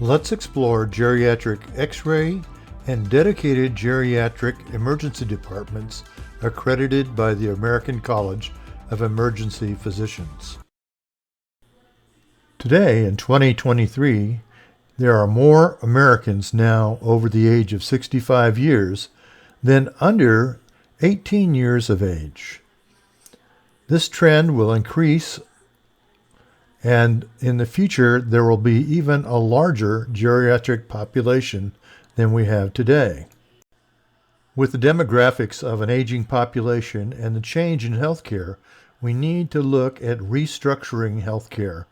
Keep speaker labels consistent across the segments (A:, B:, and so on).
A: Let's explore geriatric X Ray and dedicated geriatric emergency departments accredited by the American College of Emergency Physicians. Today, in 2023, there are more Americans now over the age of 65 years than under 18 years of age. This trend will increase, and in the future there will be even a larger geriatric population than we have today. With the demographics of an aging population and the change in healthcare, we need to look at restructuring healthcare.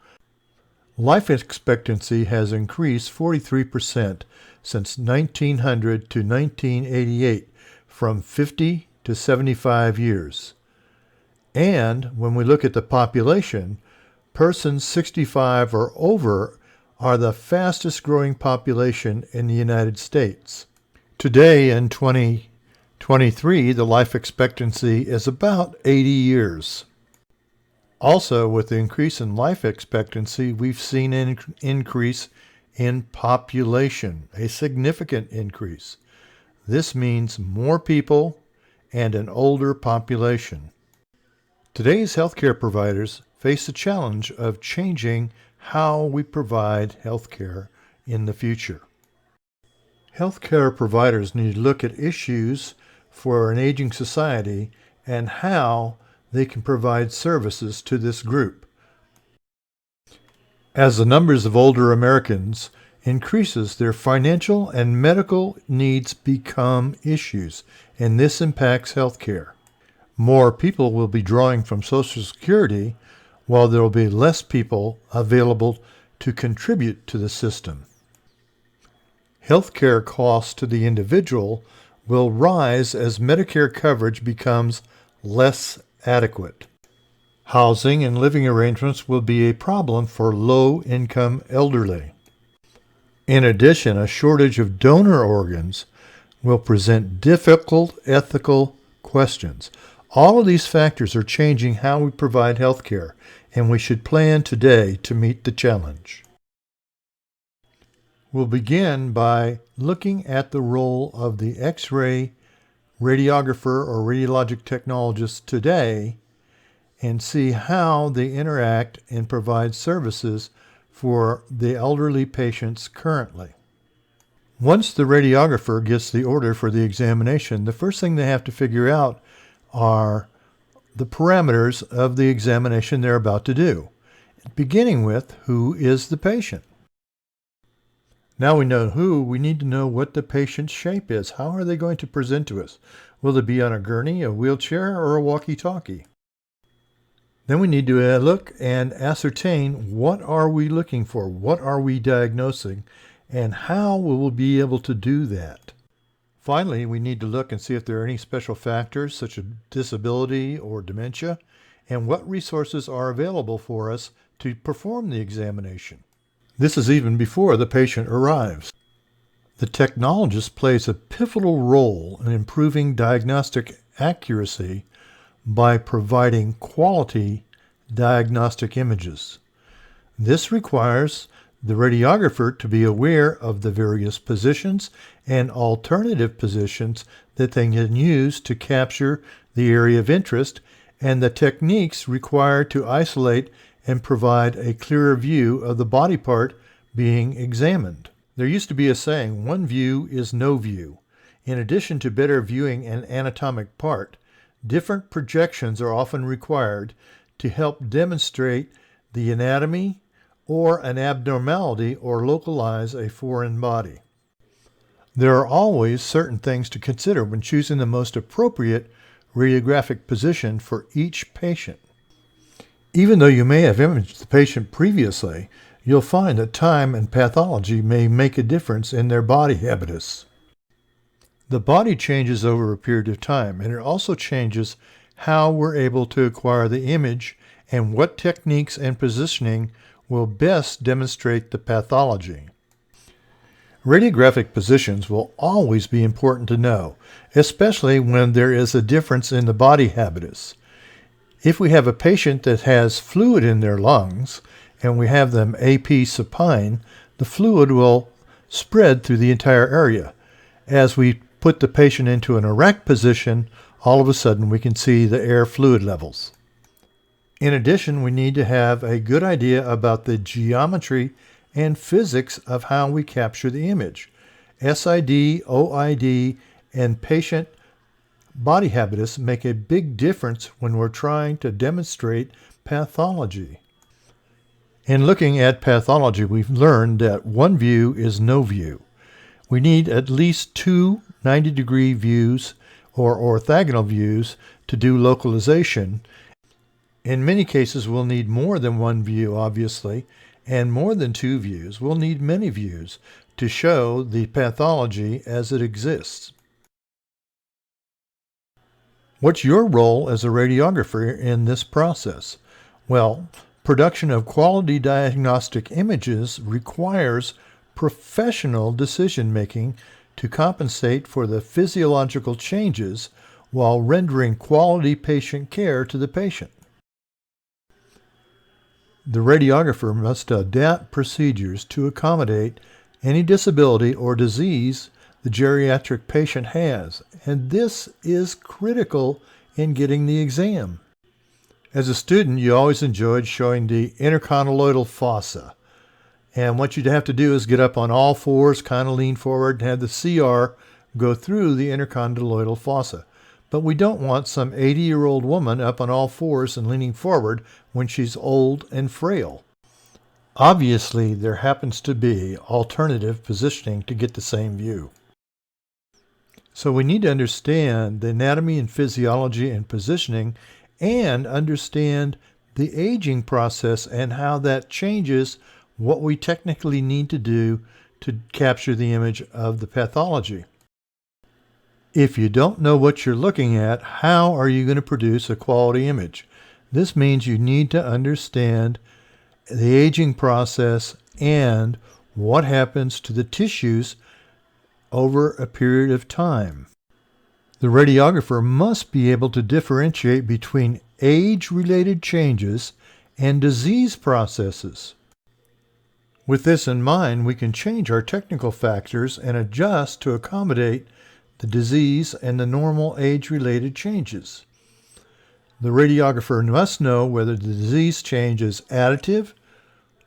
A: Life expectancy has increased 43% since 1900 to 1988, from 50 to 75 years. And when we look at the population, persons 65 or over are the fastest growing population in the United States. Today, in 2023, the life expectancy is about 80 years. Also, with the increase in life expectancy, we've seen an increase in population, a significant increase. This means more people and an older population. Today's healthcare providers face the challenge of changing how we provide healthcare in the future. Healthcare providers need to look at issues for an aging society and how they can provide services to this group. As the numbers of older Americans increases, their financial and medical needs become issues, and this impacts healthcare. More people will be drawing from Social Security, while there will be less people available to contribute to the system. Healthcare costs to the individual will rise as Medicare coverage becomes less adequate. Housing and living arrangements will be a problem for low-income elderly. In addition, a shortage of donor organs will present difficult ethical questions. All of these factors are changing how we provide health care, and we should plan today to meet the challenge. We'll begin by looking at the role of the X Ray radiographer or radiologic technologist today and see how they interact and provide services for the elderly patients currently. Once the radiographer gets the order for the examination, the first thing they have to figure out are the parameters of the examination they're about to do, beginning with who is the patient. Now we know who, we need to know what the patient's shape is. How are they going to present to us? Will they be on a gurney, a wheelchair, or a walkie-talkie? Then we need to look and ascertain what are we looking for, what are we diagnosing, and how will we be able to do that. Finally, we need to look and see if there are any special factors such as disability or dementia, and what resources are available for us to perform the examination. This is even before the patient arrives. The technologist plays a pivotal role in improving diagnostic accuracy by providing quality diagnostic images. This requires the radiographer to be aware of the various positions and alternative positions that they can use to capture the area of interest and the techniques required to isolate and provide a clearer view of the body part being examined. There used to be a saying, one view is no view. In addition to better viewing an anatomic part, different projections are often required to help demonstrate the anatomy or an abnormality or localize a foreign body. There are always certain things to consider when choosing the most appropriate radiographic position for each patient. Even though you may have imaged the patient previously, you'll find that time and pathology may make a difference in their body habitus. The body changes over a period of time, and it also changes how we're able to acquire the image and what techniques and positioning will best demonstrate the pathology. Radiographic positions will always be important to know, especially when there is a difference in the body habitus. If we have a patient that has fluid in their lungs and we have them AP supine, the fluid will spread through the entire area. As we put the patient into an erect position, all of a sudden we can see the air fluid levels. In addition, we need to have a good idea about the geometry and physics of how we capture the image. SID, OID, and patient body habitus make a big difference when we're trying to demonstrate pathology. In looking at pathology, we've learned that one view is no view. We need at least two 90-degree views or orthogonal views to do localization. In many cases, we'll need more than one view, obviously, and more than two views. We'll need many views to show the pathology as it exists. What's your role as a radiographer in this process? Well, production of quality diagnostic images requires professional decision-making to compensate for the physiological changes while rendering quality patient care to the patient. The radiographer must adapt procedures to accommodate any disability or disease the geriatric patient has, and this is critical in getting the exam. As a student, you always enjoyed showing the intercondyloidal fossa, and what you'd have to do is get up on all fours, kind of lean forward, and have the CR go through the intercondyloidal fossa. But we don't want some 80-year-old woman up on all fours and leaning forward when she's old and frail. Obviously, there happens to be alternative positioning to get the same view. So we need to understand the anatomy and physiology and positioning and understand the aging process and how that changes what we technically need to do to capture the image of the pathology. If you don't know what you're looking at, how are you going to produce a quality image? This means you need to understand the aging process and what happens to the tissues over a period of time. The radiographer must be able to differentiate between age-related changes and disease processes. With this in mind, we can change our technical factors and adjust to accommodate the disease and the normal age-related changes. The radiographer must know whether the disease change is additive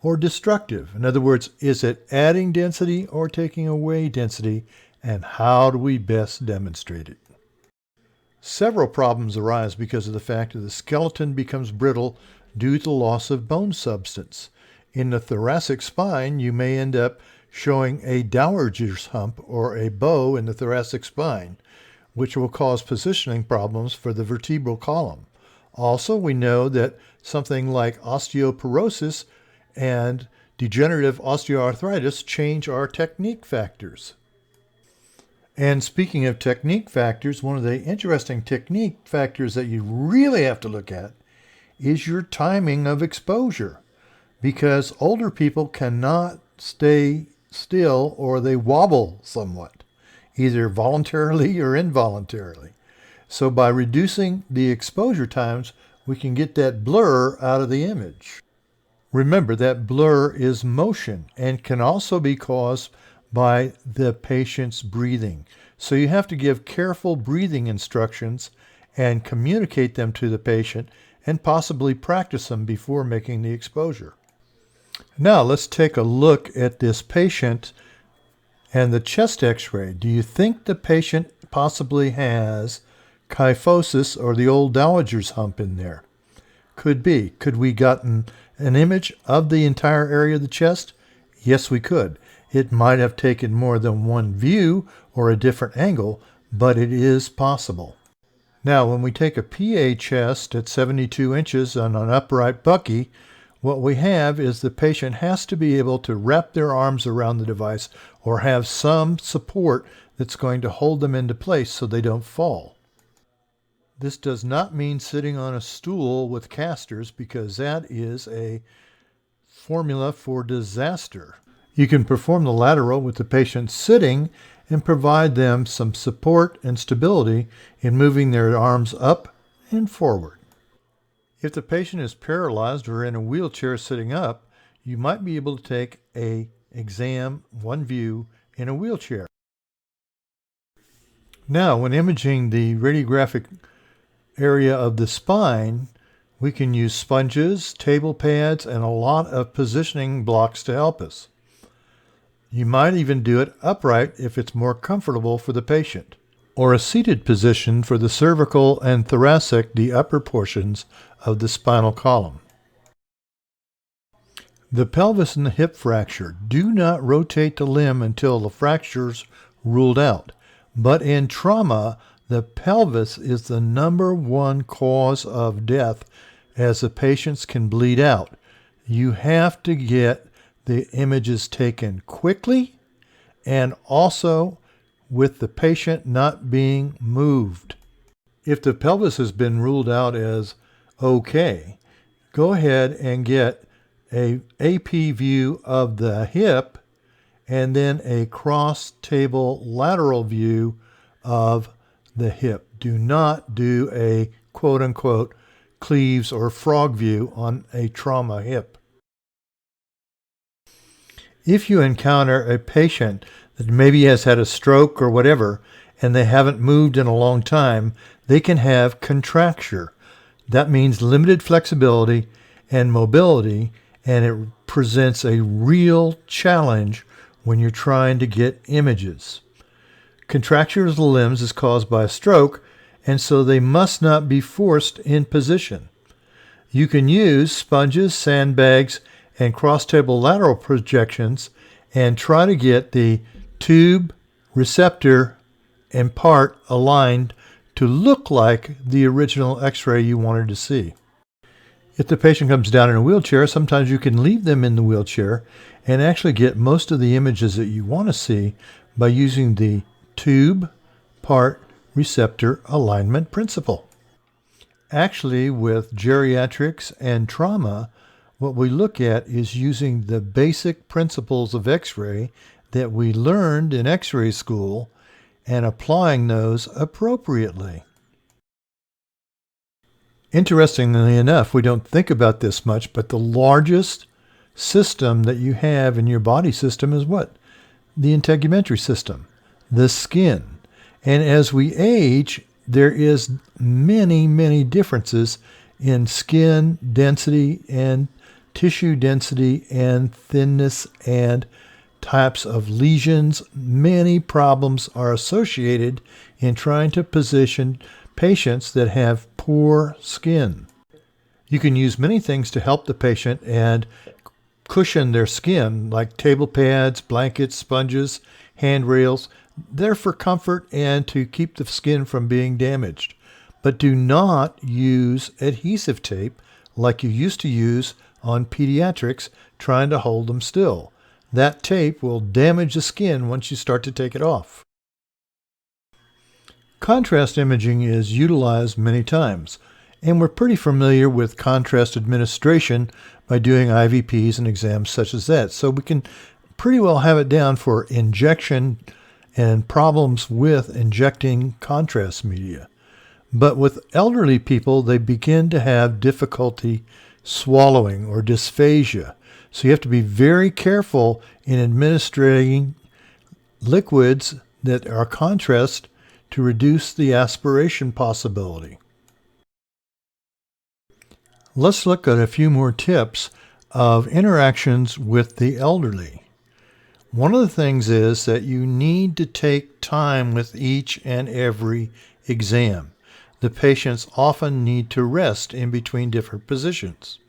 A: or destructive. In other words, is it adding density or taking away density, and how do we best demonstrate it? Several problems arise because of the fact that the skeleton becomes brittle due to loss of bone substance. In the thoracic spine, you may end up showing a dowager's hump or a bow in the thoracic spine, which will cause positioning problems for the vertebral column. Also, we know that something like osteoporosis and degenerative osteoarthritis change our technique factors. And speaking of technique factors, one of the interesting technique factors that you really have to look at is your timing of exposure, because older people cannot stay still or they wobble somewhat, either voluntarily or involuntarily. So by reducing the exposure times, we can get that blur out of the image. Remember that blur is motion and can also be caused by the patient's breathing. So you have to give careful breathing instructions and communicate them to the patient and possibly practice them before making the exposure. Now let's take a look at this patient and the chest x-ray. Do you think the patient possibly has kyphosis or the old dowager's hump in there? Could be. Could we gotten an image of the entire area of the chest? Yes, we could. It might have taken more than one view or a different angle, but it is possible. Now, when we take a PA chest at 72 inches on an upright bucky, what we have is the patient has to be able to wrap their arms around the device or have some support that's going to hold them into place so they don't fall. This does not mean sitting on a stool with casters, because that is a formula for disaster. You can perform the lateral with the patient sitting and provide them some support and stability in moving their arms up and forward. If the patient is paralyzed or in a wheelchair sitting up, you might be able to take a exam, one view in a wheelchair. Now, when imaging the radiographic area of the spine, we can use sponges, table pads, and a lot of positioning blocks to help us. You might even do it upright if it's more comfortable for the patient, or a seated position for the cervical and thoracic, the upper portions of the spinal column. The pelvis and the hip fracture. Do not rotate the limb until the fracture's ruled out. But in trauma, the pelvis is the #1 cause of death, as the patients can bleed out. You have to get the images taken quickly and also with the patient not being moved. If the pelvis has been ruled out as okay, go ahead and get a AP view of the hip and then a cross-table lateral view of the hip. Do not do a quote-unquote Cleaves or frog view on a trauma hip. If you encounter a patient that maybe has had a stroke or whatever, and they haven't moved in a long time, they can have contracture. That means limited flexibility and mobility, and it presents a real challenge when you're trying to get images. Contracture of the limbs is caused by a stroke, and so they must not be forced in position. You can use sponges, sandbags, and cross-table lateral projections and try to get the tube, receptor, and part aligned to look like the original X-ray you wanted to see. If the patient comes down in a wheelchair, sometimes you can leave them in the wheelchair and actually get most of the images that you want to see by using the tube, part, receptor alignment principle. Actually, with geriatrics and trauma, what we look at is using the basic principles of X-ray that we learned in X-ray school and applying those appropriately. Interestingly enough, we don't think about this much, but the largest system that you have in your body system is what? The integumentary system, the skin. And as we age, there is many differences in skin density and tissue density and thinness and types of lesions. Many problems are associated in trying to position patients that have poor skin. You can use many things to help the patient and cushion their skin, like table pads, blankets, sponges, handrails. They're for comfort and to keep the skin from being damaged. But do not use adhesive tape like you used to use on pediatrics trying to hold them still. That tape will damage the skin once you start to take it off. Contrast imaging is utilized many times, and we're pretty familiar with contrast administration by doing IVPs and exams such as that. So we can pretty well have it down for injection and problems with injecting contrast media. But with elderly people, they begin to have difficulty swallowing or dysphagia. So you have to be very careful in administering liquids that are contrast to reduce the aspiration possibility. Let's look at a few more tips of interactions with the elderly. One of the things is that you need to take time with each and every exam. The patients often need to rest in between different positions.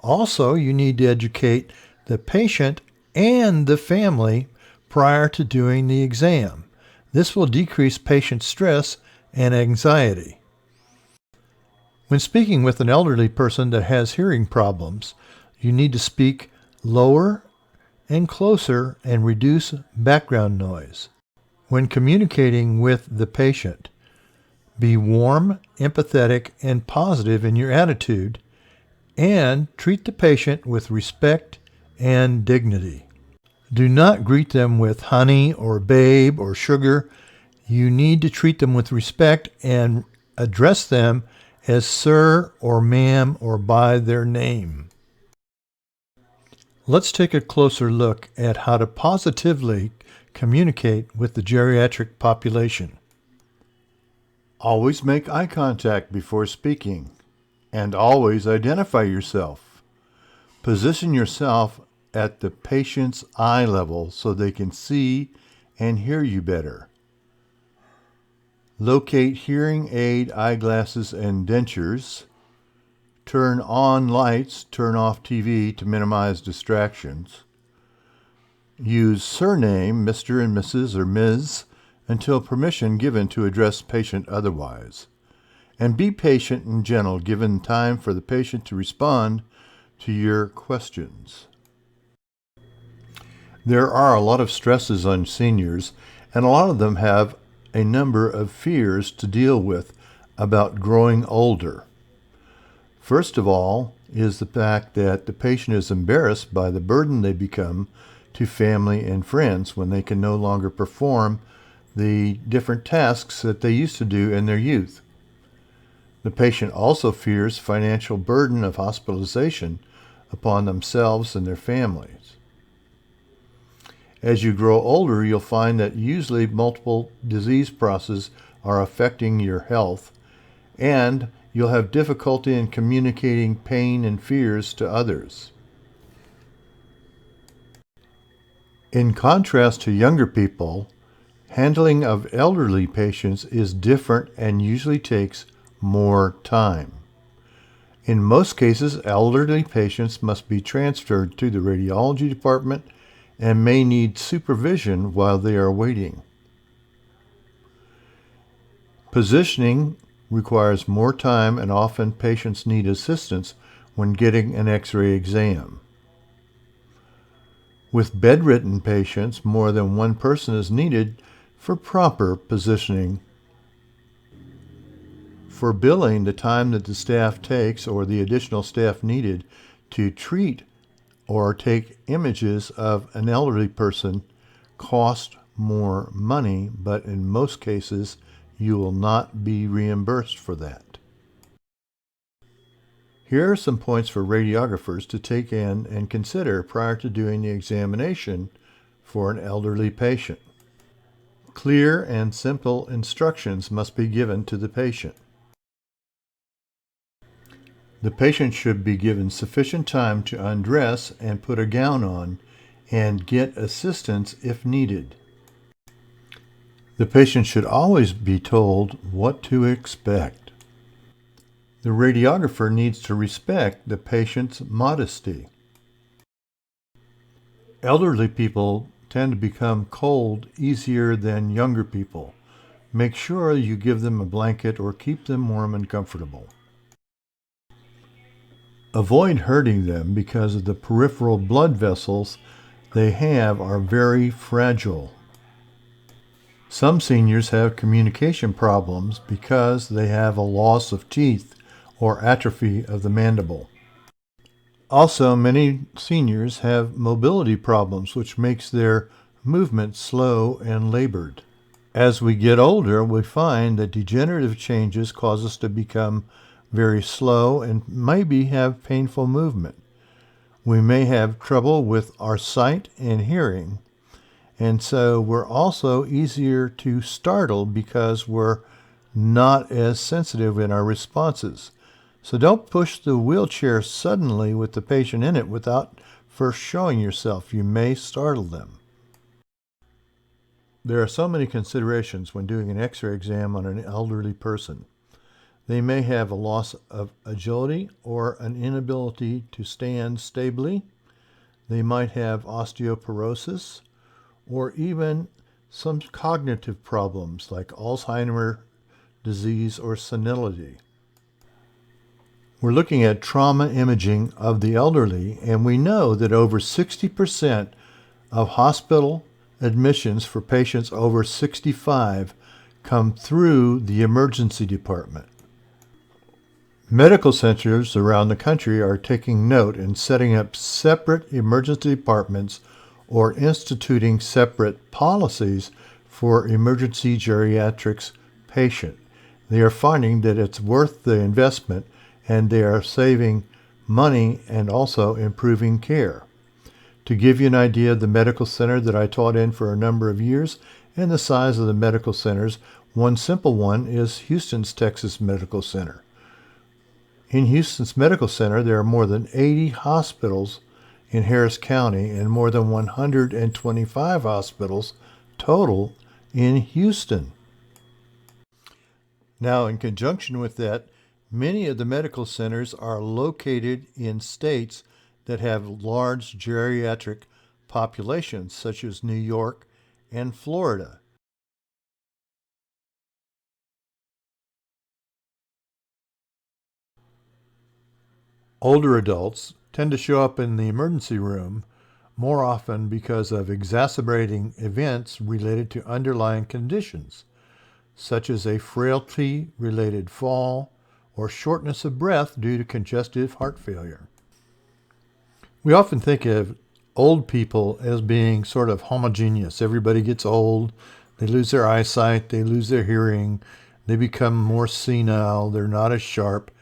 A: Also, you need to educate the patient and the family prior to doing the exam. This will decrease patient stress and anxiety. When speaking with an elderly person that has hearing problems, you need to speak lower and closer and reduce background noise. When communicating with the patient, be warm, empathetic, and positive in your attitude, and treat the patient with respect and dignity. Do not greet them with honey or babe or sugar. You need to treat them with respect and address them as sir or ma'am or by their name. Let's take a closer look at how to positively communicate with the geriatric population. Always make eye contact before speaking, and always identify yourself. Position yourself at the patient's eye level so they can see and hear you better. Locate hearing aid eyeglasses and dentures. Turn on lights, turn off TV to minimize distractions. Use surname, Mr. and Mrs. or Ms. until permission given to address patient otherwise. And be patient and gentle, given time for the patient to respond to your questions. There are a lot of stresses on seniors, and a lot of them have a number of fears to deal with about growing older. First of all is the fact that the patient is embarrassed by the burden they become to family and friends when they can no longer perform the different tasks that they used to do in their youth. The patient also fears financial burden of hospitalization upon themselves and their families. As you grow older, you'll find that usually multiple disease processes are affecting your health, and you'll have difficulty in communicating pain and fears to others. In contrast to younger people, handling of elderly patients is different and usually takes more time. In most cases, elderly patients must be transferred to the radiology department and may need supervision while they are waiting. Positioning requires more time, and often patients need assistance when getting an X-ray exam. With bedridden patients, more than one person is needed for proper positioning. For billing, the time that the staff takes or the additional staff needed to treat or take images of an elderly person cost more money, but in most cases you will not be reimbursed for that. Here are some points for radiographers to take in and consider prior to doing the examination for an elderly patient. Clear and simple instructions must be given to the patient. The patient should be given sufficient time to undress and put a gown on and get assistance if needed. The patient should always be told what to expect. The radiographer needs to respect the patient's modesty. Elderly people tend to become cold easier than younger people. Make sure you give them a blanket or keep them warm and comfortable. Avoid hurting them because of the peripheral blood vessels they have are very fragile. Some seniors have communication problems because they have a loss of teeth or atrophy of the mandible. Also, many seniors have mobility problems, which makes their movement slow and labored. As we get older, we find that degenerative changes cause us to become very slow and maybe have painful movement. We may have trouble with our sight and hearing, and so we're also easier to startle because we're not as sensitive in our responses. So don't push the wheelchair suddenly with the patient in it without first showing yourself. You may startle them. There are so many considerations when doing an X-ray exam on an elderly person. They may have a loss of agility or an inability to stand stably. They might have osteoporosis or even some cognitive problems like Alzheimer's disease or senility. We're looking at trauma imaging of the elderly, and we know that over 60% of hospital admissions for patients over 65 come through the emergency department. Medical centers around the country are taking note and setting up separate emergency departments or instituting separate policies for emergency geriatrics patient. They are finding that it's worth the investment, and they are saving money and also improving care. To give you an idea of the medical center that I taught in for a number of years and the size of the medical centers, one simple one is Houston's Texas Medical Center. In Houston's Medical Center, there are more than 80 hospitals in Harris County and more than 125 hospitals total in Houston. Now, in conjunction with that, many of the medical centers are located in states that have large geriatric populations, such as New York and Florida. Older adults tend to show up in the emergency room more often because of exacerbating events related to underlying conditions, such as a frailty-related fall or shortness of breath due to congestive heart failure. We often think of old people as being sort of homogeneous. Everybody gets old, they lose their eyesight, they lose their hearing, they become more senile, they're not as sharp,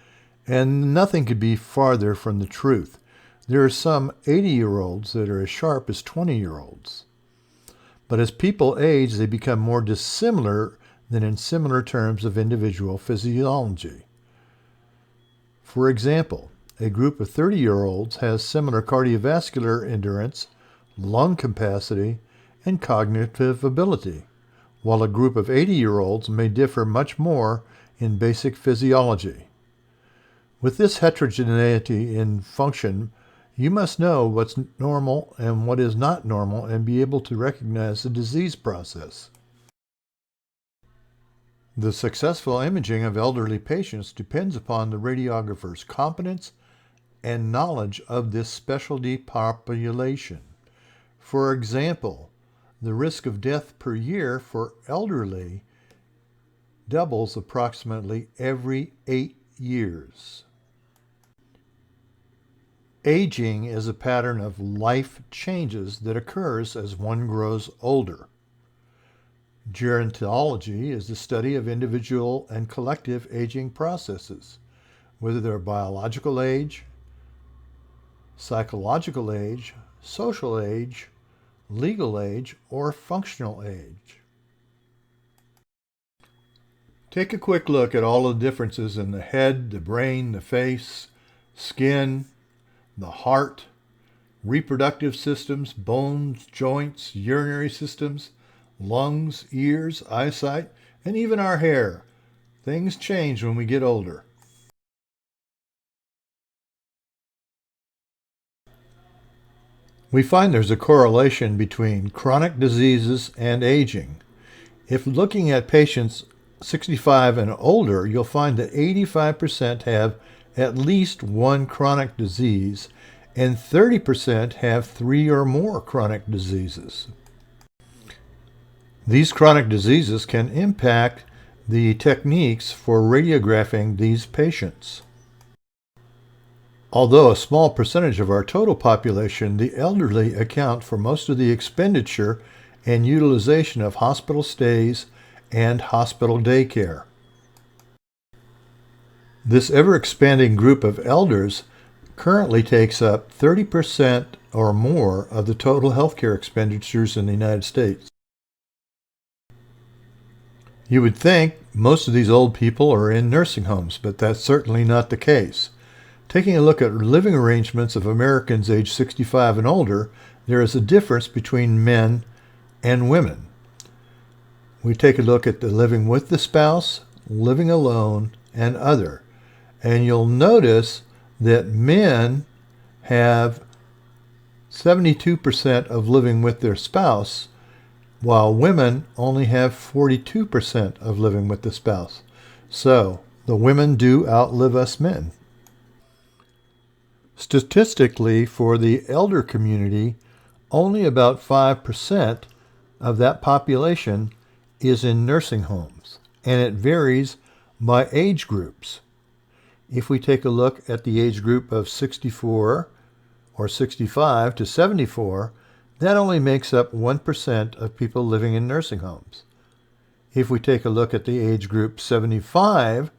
A: and nothing could be farther from the truth. There are some 80-year-olds that are as sharp as 20-year-olds. But as people age, they become more dissimilar than in similar terms of individual physiology. For example, a group of 30-year-olds has similar cardiovascular endurance, lung capacity, and cognitive ability, while a group of 80-year-olds may differ much more in basic physiology. With this heterogeneity in function, you must know what's normal and what is not normal and be able to recognize the disease process. The successful imaging of elderly patients depends upon the radiographer's competence and knowledge of this specialty population. For example, the risk of death per year for elderly doubles approximately every 8 years. Aging is a pattern of life changes that occurs as one grows older. Gerontology is the study of individual and collective aging processes, whether they're biological age, psychological age, social age, legal age, or functional age. Take a quick look at all the differences in the head, the brain, the face, skin, the heart, reproductive systems, bones, joints, urinary systems, lungs, ears, eyesight, and even our hair. Things change when we get older. We find there's a correlation between chronic diseases and aging. If looking at patients 65 and older, you'll find that 85% have at least one chronic disease, and 30% have 3 or more chronic diseases. These chronic diseases can impact the techniques for radiographing these patients. Although a small percentage of our total population, the elderly account for most of the expenditure and utilization of hospital stays and hospital daycare. This ever-expanding group of elders currently takes up 30% or more of the total healthcare expenditures in the United States. You would think most of these old people are in nursing homes, but that's certainly not the case. Taking a look at living arrangements of Americans aged 65 and older, there is a difference between men and women. We take a look at the living with the spouse, living alone, and other. And you'll notice that men have 72% of living with their spouse, while women only have 42% of living with the spouse. So, the women do outlive us men. Statistically, for the elder community, only about 5% of that population is in nursing homes, and it varies by age groups. If we take a look at the age group of 64 or 65 to 74, that only makes up 1% of people living in nursing homes. If we take a look at the age group 75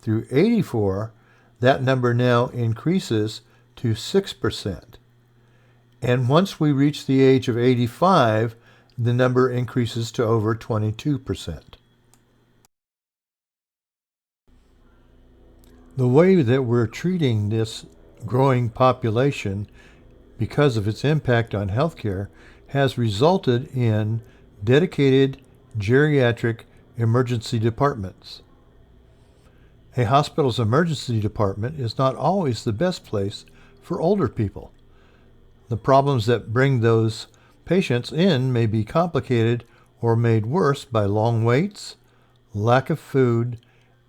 A: through 84, that number now increases to 6%. And once we reach the age of 85, the number increases to over 22%. The way that we're treating this growing population because of its impact on healthcare has resulted in dedicated geriatric emergency departments. A hospital's emergency department is not always the best place for older people. The problems that bring those patients in may be complicated or made worse by long waits, lack of food,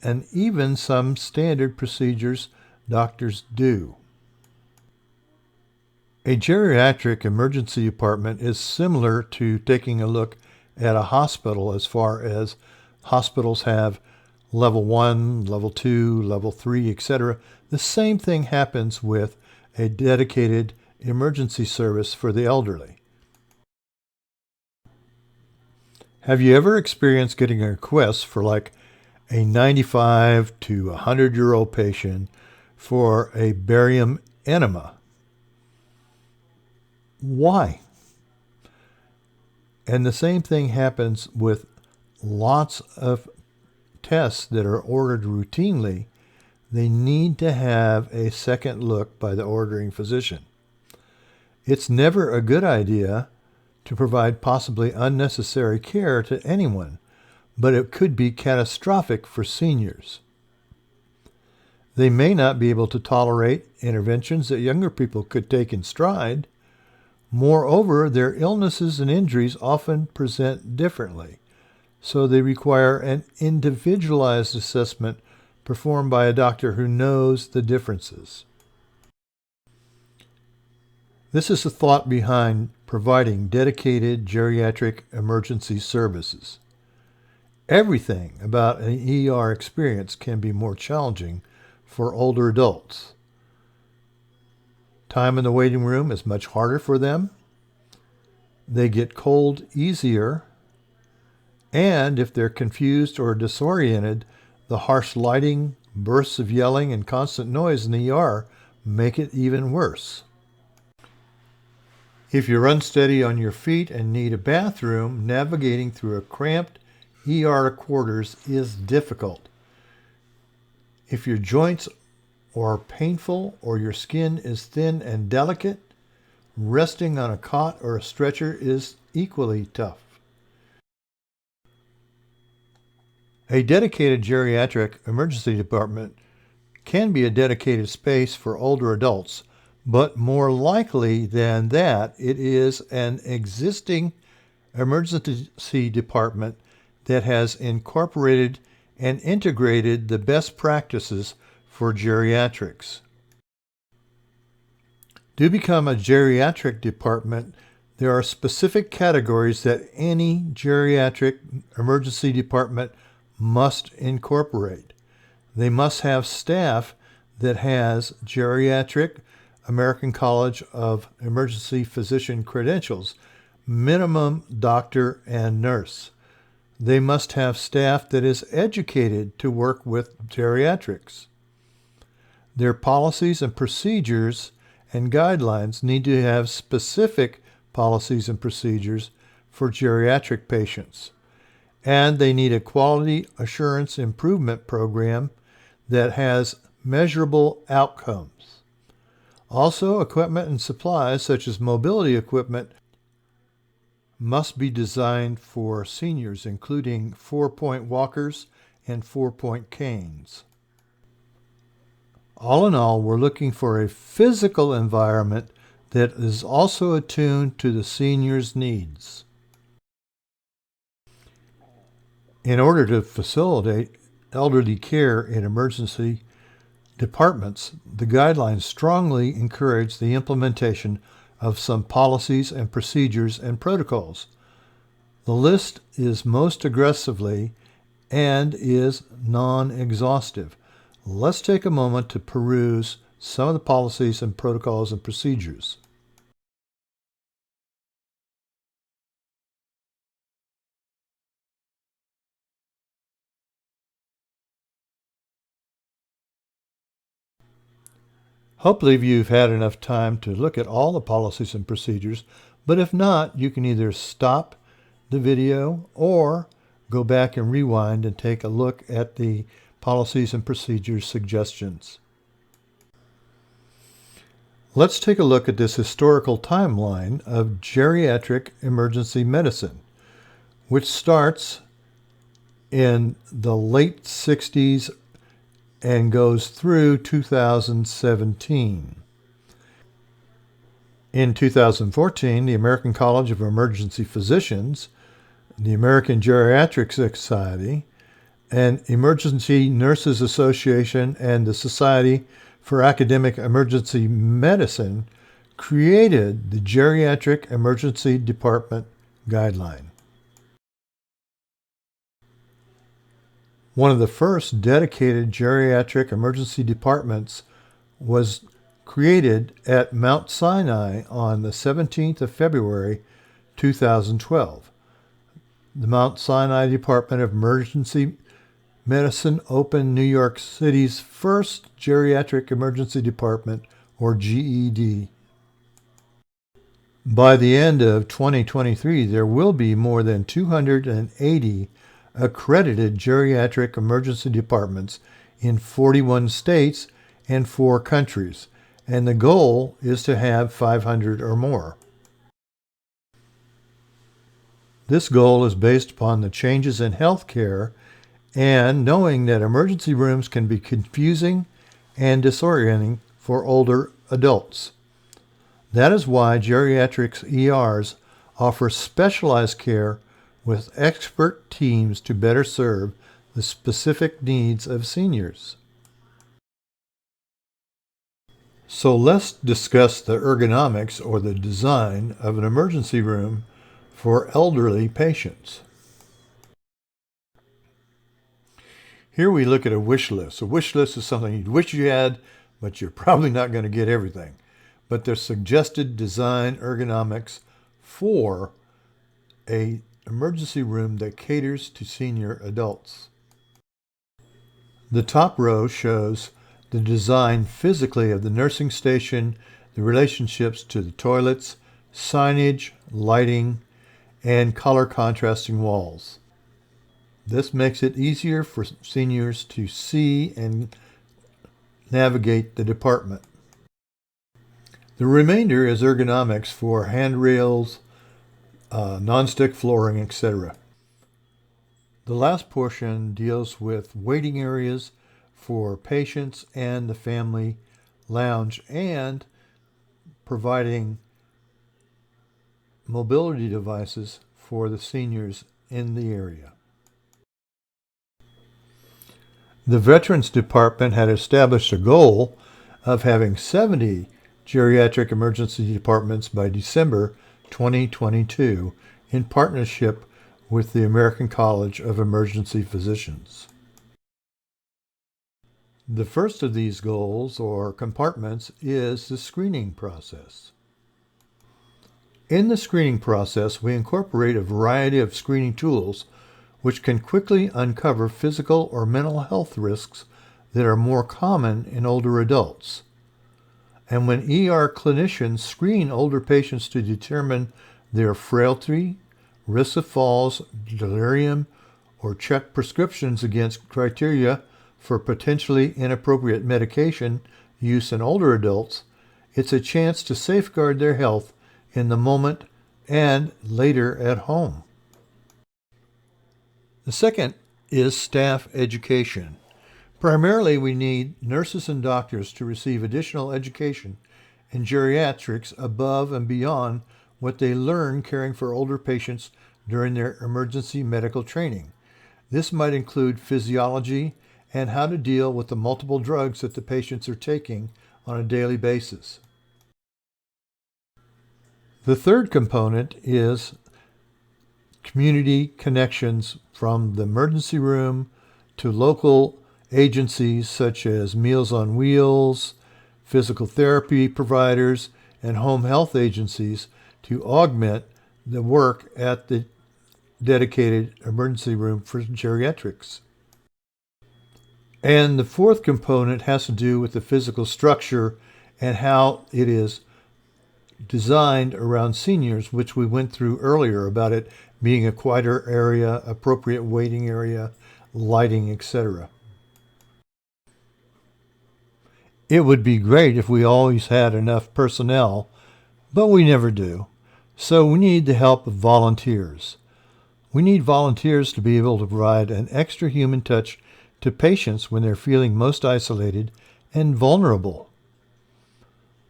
A: and even some standard procedures doctors do. A geriatric emergency department is similar to taking a look at a hospital as far as hospitals have level 1, level 2, level 3, etc. The same thing happens with a dedicated emergency service for the elderly. Have you ever experienced getting a request for like a 95 to 100-year-old patient for a barium enema? Why? And the same thing happens with lots of tests that are ordered routinely. They need to have a second look by the ordering physician. It's never a good idea to provide possibly unnecessary care to anyone, but it could be catastrophic for seniors. They may not be able to tolerate interventions that younger people could take in stride. Moreover, their illnesses and injuries often present differently, so they require an individualized assessment performed by a doctor who knows the differences. This is the thought behind providing dedicated geriatric emergency services. Everything about an ER experience can be more challenging for older adults. Time in the waiting room is much harder for them. They get cold easier. And if they're confused or disoriented, the harsh lighting, bursts of yelling, and constant noise in the ER make it even worse. If you're unsteady on your feet and need a bathroom, navigating through a cramped ER quarters is difficult. If your joints are painful or your skin is thin and delicate, resting on a cot or a stretcher is equally tough. A dedicated geriatric emergency department can be a dedicated space for older adults, but more likely than that, it is an existing emergency department that has incorporated and integrated the best practices for geriatrics. To become a geriatric department, there are specific categories that any geriatric emergency department must incorporate. They must have staff that has Geriatric American College of Emergency Physician credentials, minimum doctor and nurse. They must have staff that is educated to work with geriatrics. Their policies and procedures and guidelines need to have specific policies and procedures for geriatric patients. And they need a quality assurance improvement program that has measurable outcomes. Also, equipment and supplies such as mobility equipment must be designed for seniors, including 4-point walkers and 4-point canes. All in all, we're looking for a physical environment that is also attuned to the senior's needs. In order to facilitate elderly care in emergency departments, the guidelines strongly encourage the implementation of some policies and procedures and protocols. The list is most aggressively and is non-exhaustive. Let's take a moment to peruse some of the policies and protocols and procedures. Hopefully you've had enough time to look at all the policies and procedures, but if not, you can either stop the video or go back and rewind and take a look at the policies and procedures suggestions. Let's take a look at this historical timeline of geriatric emergency medicine, which starts in the late 60s and goes through 2017. In 2014, the American College of Emergency Physicians, the American Geriatric Society, and Emergency Nurses Association and the Society for Academic Emergency Medicine created the Geriatric Emergency Department Guideline. One of the first dedicated geriatric emergency departments was created at Mount Sinai on the 17th of February, 2012. The Mount Sinai Department of Emergency Medicine opened New York City's first geriatric emergency department, or GED. By the end of 2023, there will be more than 280 accredited geriatric emergency departments in 41 states and 4 countries, and the goal is to have 500 or more. This goal is based upon the changes in healthcare and knowing that emergency rooms can be confusing and disorienting for older adults. That is why geriatrics ERs offer specialized care with expert teams to better serve the specific needs of seniors. So let's discuss the ergonomics or the design of an emergency room for elderly patients. Here we look at a wish list. A wish list is something you wish you had, but you're probably not going to get everything. But there's suggested design ergonomics for an emergency room that caters to senior adults. The top row shows the design physically of the nursing station, the relationships to the toilets, signage, lighting, and color contrasting walls. This makes it easier for seniors to see and navigate the department. The remainder is ergonomics for handrails, non-stick flooring, etc. The last portion deals with waiting areas for patients and the family lounge and providing mobility devices for the seniors in the area. The Veterans Department had established a goal of having 70 geriatric emergency departments by December 2022 in partnership with the American College of Emergency Physicians. The first of these goals, or compartments, is the screening process. In the screening process, we incorporate a variety of screening tools which can quickly uncover physical or mental health risks that are more common in older adults. And when ER clinicians screen older patients to determine their frailty, risk of falls, delirium, or check prescriptions against criteria for potentially inappropriate medication use in older adults, it's a chance to safeguard their health in the moment and later at home. The second is staff education. Primarily, we need nurses and doctors to receive additional education in geriatrics above and beyond what they learn caring for older patients during their emergency medical training. This might include physiology and how to deal with the multiple drugs that the patients are taking on a daily basis. The third component is community connections from the emergency room to local agencies such as Meals on Wheels, physical therapy providers, and home health agencies to augment the work at the dedicated emergency room for geriatrics. And the fourth component has to do with the physical structure and how it is designed around seniors, which we went through earlier about it being a quieter area, appropriate waiting area, lighting, etc. It would be great if we always had enough personnel, but we never do. So we need the help of volunteers. We need volunteers to be able to provide an extra human touch to patients when they're feeling most isolated and vulnerable.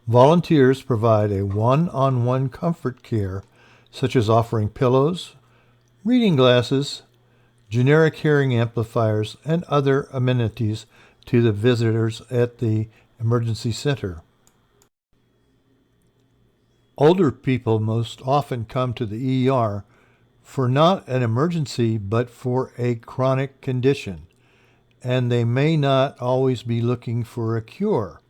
A: Volunteers provide a one-on-one comfort care, such as offering pillows, reading glasses, generic hearing amplifiers, and other amenities to the visitors at the emergency center. Older people most often come to the ER for not an emergency but for a chronic condition, and they may not always be looking for a cure.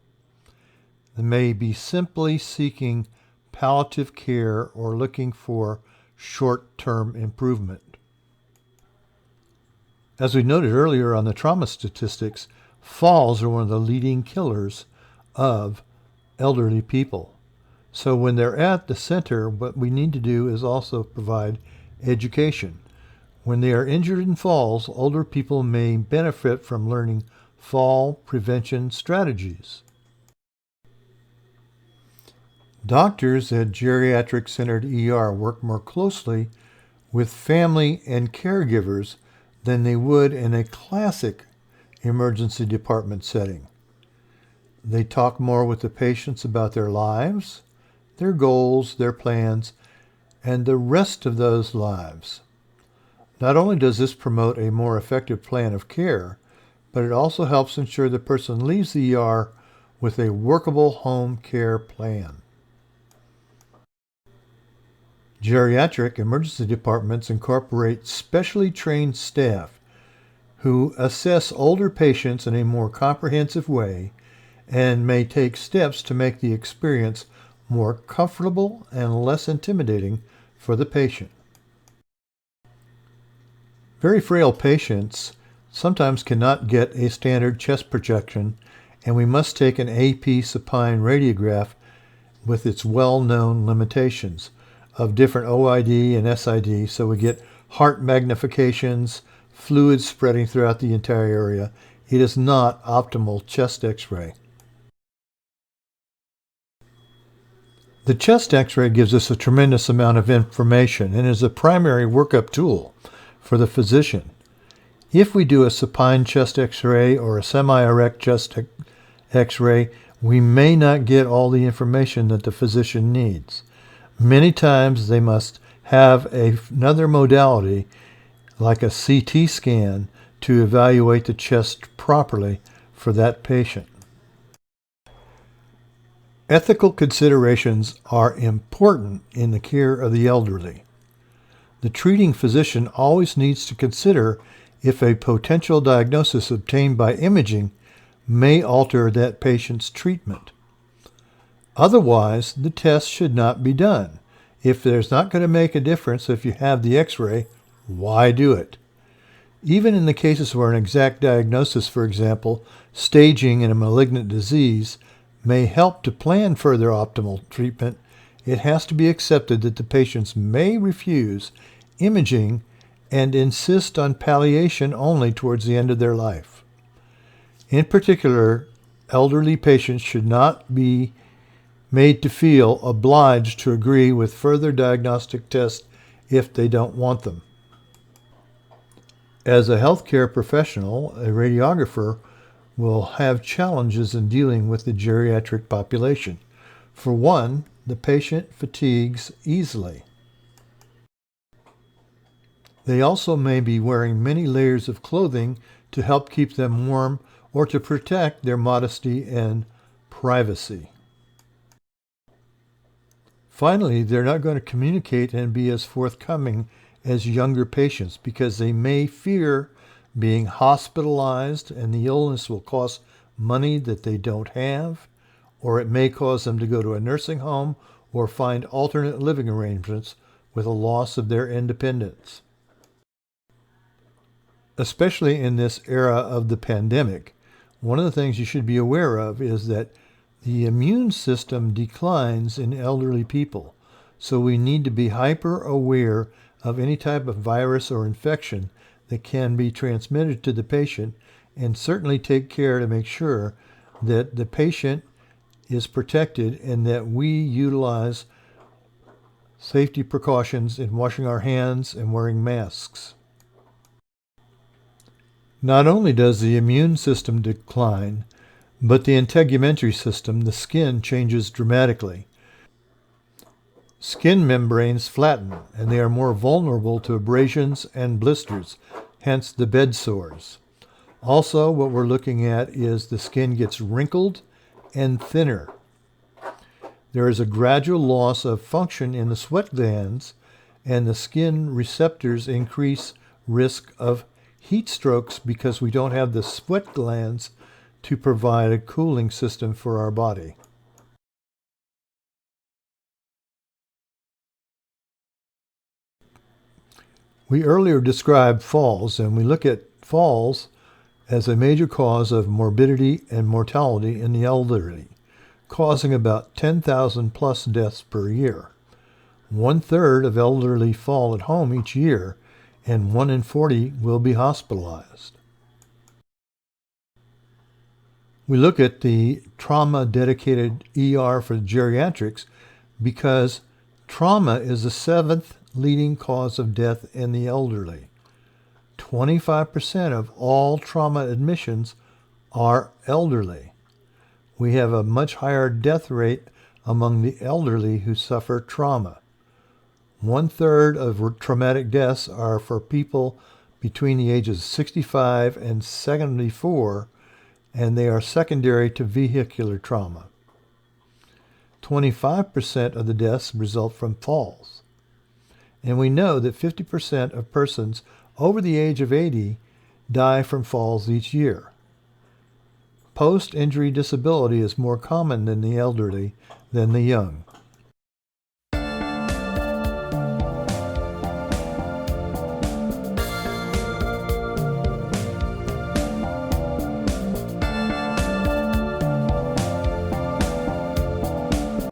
A: They may be simply seeking palliative care or looking for short-term improvement. As we noted earlier on the trauma statistics, falls are one of the leading killers of elderly people. So when they're at the center, what we need to do is also provide education. When they are injured in falls, older people may benefit from learning fall prevention strategies. Doctors at geriatric-centered ER work more closely with family and caregivers than they would in a classic emergency department setting. They talk more with the patients about their lives, their goals, their plans, and the rest of those lives. Not only does this promote a more effective plan of care, but it also helps ensure the person leaves the ER with a workable home care plan. Geriatric emergency departments incorporate specially trained staff who assess older patients in a more comprehensive way and may take steps to make the experience more comfortable and less intimidating for the patient. Very frail patients sometimes cannot get a standard chest projection, and we must take an AP supine radiograph with its well-known limitations of different OID and SID, so we get heart magnifications, fluid spreading throughout the entire area. It is not optimal chest X-ray. The chest X-ray gives us a tremendous amount of information and is a primary workup tool for the physician. If we do a supine chest X-ray or a semi-erect chest X-ray, we may not get all the information that the physician needs. Many times they must have another modality, like a CT scan, to evaluate the chest properly for that patient. Ethical considerations are important in the care of the elderly. The treating physician always needs to consider if a potential diagnosis obtained by imaging may alter that patient's treatment. Otherwise, the test should not be done. If there's not going to make a difference if you have the X-ray, why do it? Even in the cases where an exact diagnosis, for example, staging in a malignant disease, may help to plan further optimal treatment, it has to be accepted that the patients may refuse imaging and insist on palliation only towards the end of their life. In particular, elderly patients should not be made to feel obliged to agree with further diagnostic tests if they don't want them. As a healthcare professional, a radiographer will have challenges in dealing with the geriatric population. For one, the patient fatigues easily. They also may be wearing many layers of clothing to help keep them warm or to protect their modesty and privacy. Finally, they're not going to communicate and be as forthcoming as younger patients because they may fear being hospitalized and the illness will cost money that they don't have, or it may cause them to go to a nursing home or find alternate living arrangements with a loss of their independence. Especially in this era of the pandemic, one of the things you should be aware of is that The immune system declines in elderly people, so we need to be hyper aware of any type of virus or infection that can be transmitted to the patient, and certainly take care to make sure that the patient is protected and that we utilize safety precautions in washing our hands and wearing masks. Not only does the immune system decline, but the integumentary system, the skin, changes dramatically. Skin membranes flatten, and they are more vulnerable to abrasions and blisters, hence the bed sores. Also, what we're looking at is the skin gets wrinkled and thinner. There is a gradual loss of function in the sweat glands, and the skin receptors increase risk of heat strokes because we don't have the sweat glands to provide a cooling system for our body. We earlier described falls, and we look at falls as a major cause of morbidity and mortality in the elderly, causing about 10,000 plus deaths per year. 1/3 of elderly fall at home each year, and 1 in 40 will be hospitalized. We look at the trauma-dedicated ER for geriatrics because trauma is the 7th leading cause of death in the elderly. 25% of all trauma admissions are elderly. We have a much higher death rate among the elderly who suffer trauma. 1/3 of traumatic deaths are for people between the ages of 65 and 74, and they are secondary to vehicular trauma. 25% of the deaths result from falls. And we know that 50% of persons over the age of 80 die from falls each year. Post-injury disability is more common in the elderly than the young.